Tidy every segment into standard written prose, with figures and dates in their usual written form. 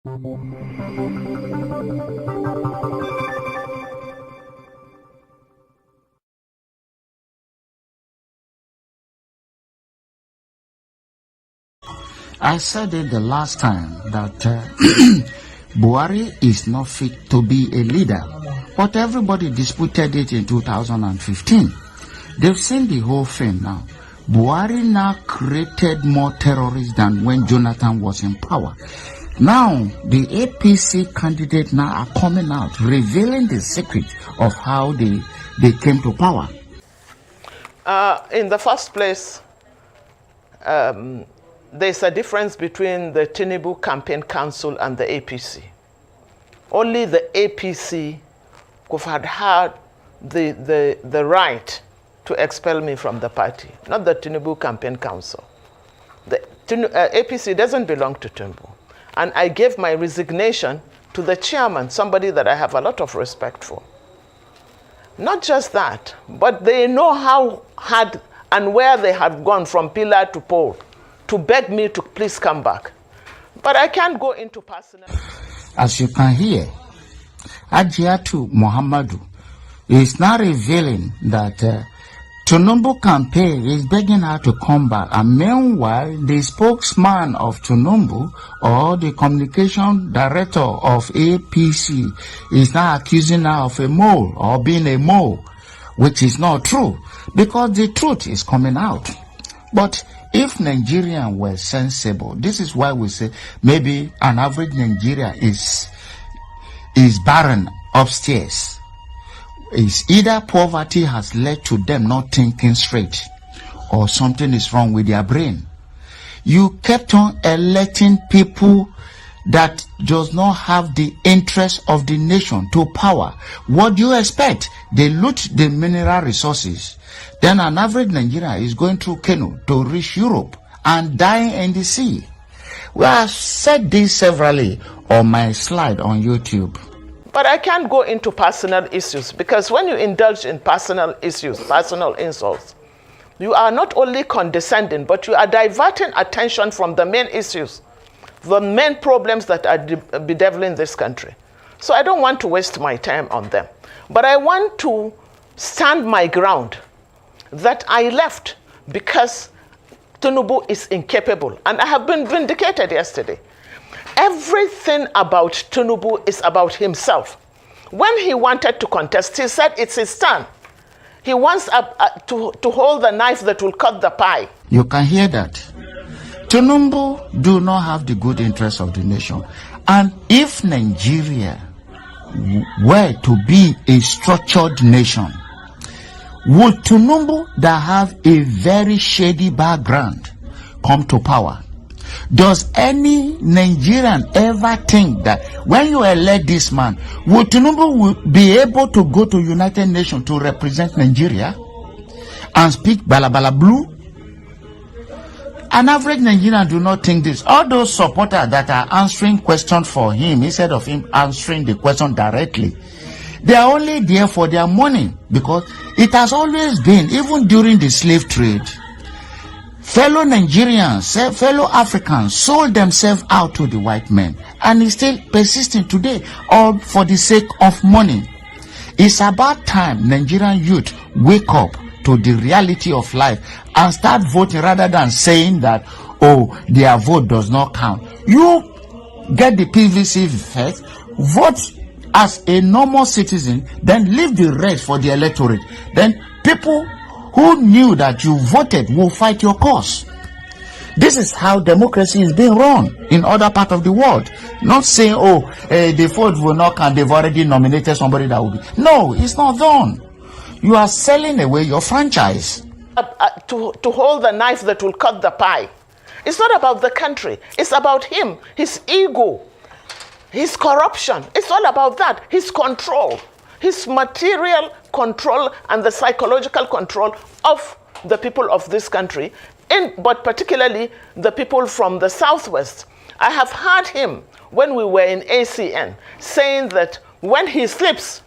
I said it the last time that Buhari is not fit to be a leader, but everybody disputed it in 2015. They've seen the whole thing now. Buhari now created more terrorists than when Jonathan was in power. Now, the APC candidates now are coming out, revealing the secret of how they came to power. In the first place, there's a difference between the Tinubu Campaign Council and the APC. Only the APC could have had the right to expel me from the party, not the Tinubu Campaign Council. The APC doesn't belong to Tinubu. And I gave my resignation to the chairman, somebody that I have a lot of respect for. Not just that, but they know how hard and where they had gone from pillar to pole to beg me to please come back. But I can't go into personal. As you can hear, Ajiatu Muhammadu is now revealing that Tinubu campaign is begging her to come back, and meanwhile, the spokesman of Tinubu or the communication director of APC is now accusing her of a mole or being a mole, which is not true, because the truth is coming out. But if Nigerians were sensible, this is why we say maybe an average Nigerian is barren upstairs. It's either poverty has led to them not thinking straight, or something is wrong with their brain. You kept on electing people that does not have the interest of the nation to power. What do you expect? They loot the mineral resources. Then an average Nigerian is going through canoe to reach Europe and dying in the sea. Well, I've said this severally on my slide on YouTube. But I can't go into personal issues, because when you indulge in personal issues, personal insults, you are not only condescending, but you are diverting attention from the main issues, the main problems that are bedeviling this country. So I don't want to waste my time on them. But I want to stand my ground that I left because Tinubu is incapable. And I have been vindicated yesterday. Everything about Tinubu is about himself. When he wanted to contest, he said it's his turn. He wants to hold the knife that will cut the pie. You can hear that. Tinubu do not have the good interest of the nation. And if Nigeria were to be a structured nation, would Tinubu that have a very shady background come to power? Does any Nigerian ever think that when you elect this man, would Tinubu be able to go to United Nations to represent Nigeria and speak balabala blue? An average Nigerian do not think this. All those supporters that are answering questions for him instead of him answering the question directly, they are only there for their money, because it has always been, even during the slave trade, fellow Nigerians, fellow Africans sold themselves out to the white men, and it's still persisting today, all for the sake of money. It's about time Nigerian youth wake up to the reality of life and start voting, rather than saying that, oh, their vote does not count. You get the PVC effect, vote as a normal citizen, then leave the rest for the electorate. Then people who knew that you voted will fight your cause. This is how democracy is being run in other parts of the world. Not saying, oh, the vote will not count, they've already nominated somebody that will be. No, it's not done. You are selling away your franchise. To hold the knife that will cut the pie. It's not about the country. It's about him, his ego, his corruption. It's all about that. His control, his material control, and the psychological control of the people of this country, but particularly the people from the Southwest. I have heard him, when we were in ACN, saying that when he sleeps,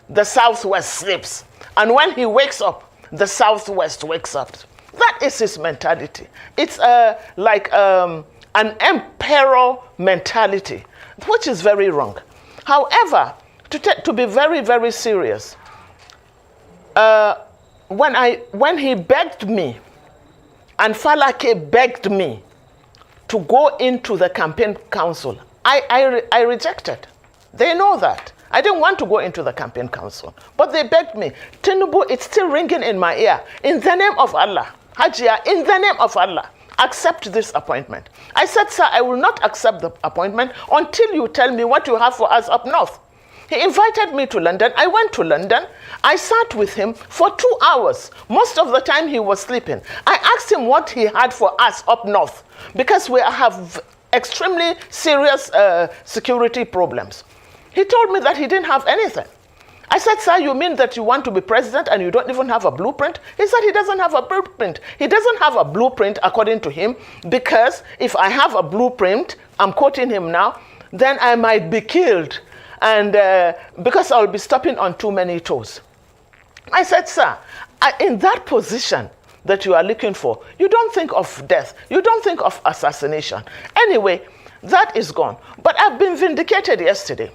the Southwest sleeps. And when he wakes up, the Southwest wakes up. That is his mentality. It's like an emperor mentality. which is very wrong. However, to be very, very serious, when he begged me, and Falake begged me to go into the campaign council, I rejected. They know that. I didn't want to go into the campaign council, but they begged me. Tinubu, it's still ringing in my ear. In the name of Allah, Hajia, in the name of Allah, accept this appointment. I said, sir, I will not accept the appointment until you tell me what you have for us up north. He invited me to London. I went to London. I sat with him for 2 hours. Most of the time he was sleeping. I asked him what he had for us up north, because we have extremely serious security problems. He told me that he didn't have anything. I said, sir, you mean that you want to be president and you don't even have a blueprint? He said he doesn't have a blueprint. He doesn't have a blueprint, according to him, because if I have a blueprint, I'm quoting him now, then I might be killed, and because I'll be stepping on too many toes. I said, sir, in that position that you are looking for, you don't think of death. You don't think of assassination. Anyway, that is gone. But I've been vindicated yesterday.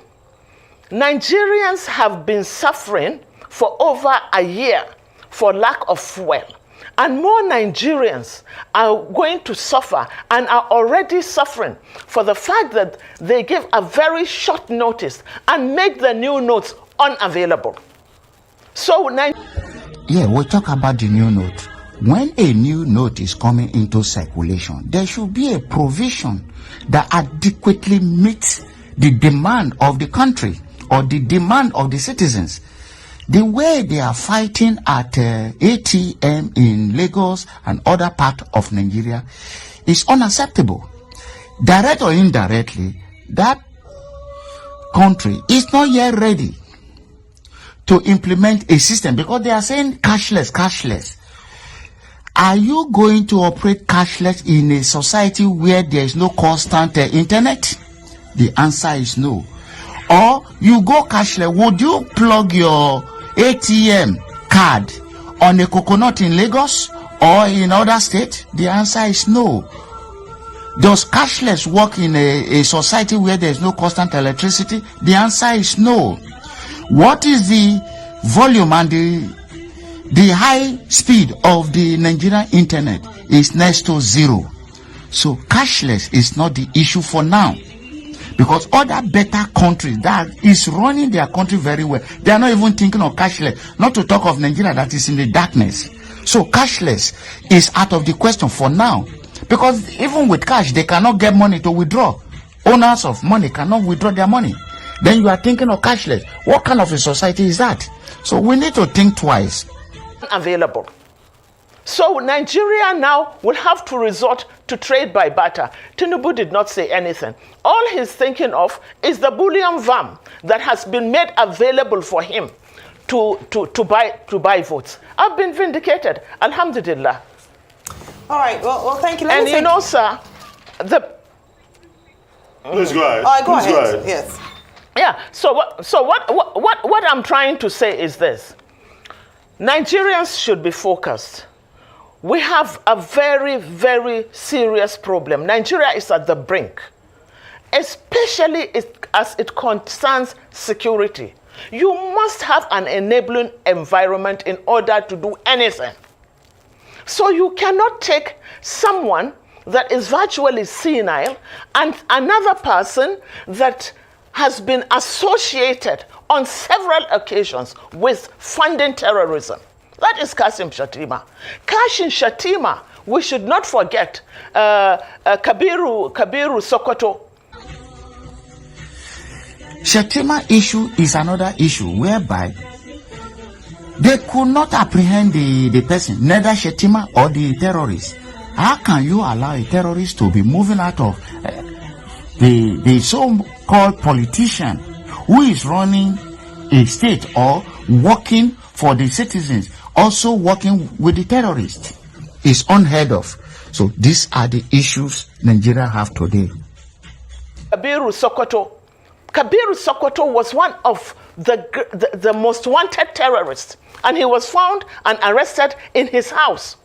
Nigerians have been suffering for over a year for lack of fuel. And more Nigerians are going to suffer and are already suffering for the fact that they give a very short notice and make the new notes unavailable. So, yeah, we'll talk about the new note. When a new note is coming into circulation, there should be a provision that adequately meets the demand of the country or the demand of the citizens. The way they are fighting at ATM in Lagos and other parts of Nigeria is unacceptable. Direct or indirectly, that country is not yet ready to implement a system, because they are saying cashless, cashless. Are you going to operate cashless in a society where there is no constant internet? The answer is no. Or you go cashless, would you plug your ATM card on a coconut in Lagos or in other states? The answer is no. Does cashless work in a society where there is no constant electricity? The answer is no. What is the volume and the high speed of the Nigerian internet? Is next to zero. So cashless is not the issue for now, because other better countries that is running their country very well, they are not even thinking of cashless, not to talk of Nigeria that is in the darkness. So cashless is out of the question for now, because even with cash, they cannot get money to withdraw. Owners of money cannot withdraw their money. Then you are thinking of cashless. What kind of a society is that? So we need to think twice. Available. So Nigeria now will have to resort to trade by barter. Tinubu did not say anything. All he's thinking of is the bullion VAM that has been made available for him to buy votes. I've been vindicated. Alhamdulillah. All right. Well, thank you. And you know, sir, Please go ahead. All right, go ahead. ahead. Yes. Yeah. So what I'm trying to say is this: Nigerians should be focused. We have a very, very serious problem. Nigeria is at the brink, especially as it concerns security. You must have an enabling environment in order to do anything. So you cannot take someone that is virtually senile and another person that has been associated on several occasions with funding terrorism. That is Kashim Shettima. Kashim Shettima, we should not forget Kabiru Sokoto. Shettima issue is another issue whereby they could not apprehend the person, neither Shettima or the terrorist. How can you allow a terrorist to be moving out of the so-called politician who is running a state or working for the citizens, also working with the terrorists? Is unheard of. So these are the issues Nigeria have today. Kabiru Sokoto. Kabiru Sokoto was one of the most wanted terrorists, and he was found and arrested in his house.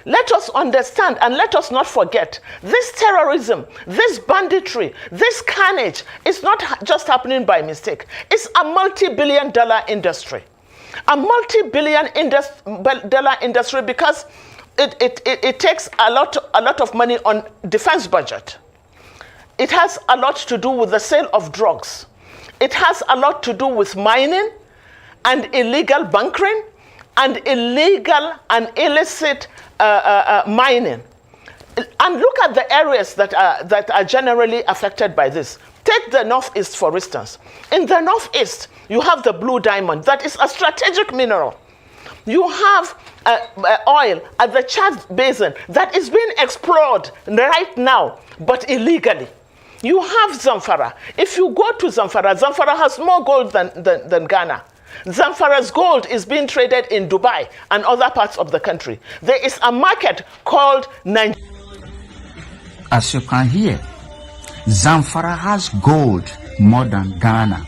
Let us understand and let us not forget this terrorism, this banditry, this carnage is not just happening by mistake. It's a multi-billion-dollar industry. A multi-billion-dollar industry because it takes a lot of money on defense budget. It has a lot to do with the sale of drugs. It has a lot to do with mining and illegal bunkering and illegal and illicit mining. And look at the areas that are generally affected by this. Take the Northeast, for instance. In the Northeast, you have the blue diamond. That is a strategic mineral. You have oil at the Chad Basin that is being explored right now, but illegally. You have Zamfara. If you go to Zamfara, Zamfara has more gold than Ghana. Zamfara's gold is being traded in Dubai and other parts of the country. There is a market called Nigeria. As you can hear, Zamfara has gold more than Ghana.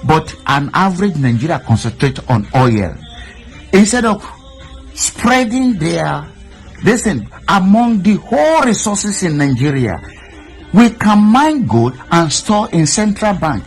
But an average Nigeria concentrates on oil. Instead of spreading among the whole resources in Nigeria, we can mine gold and store in central bank.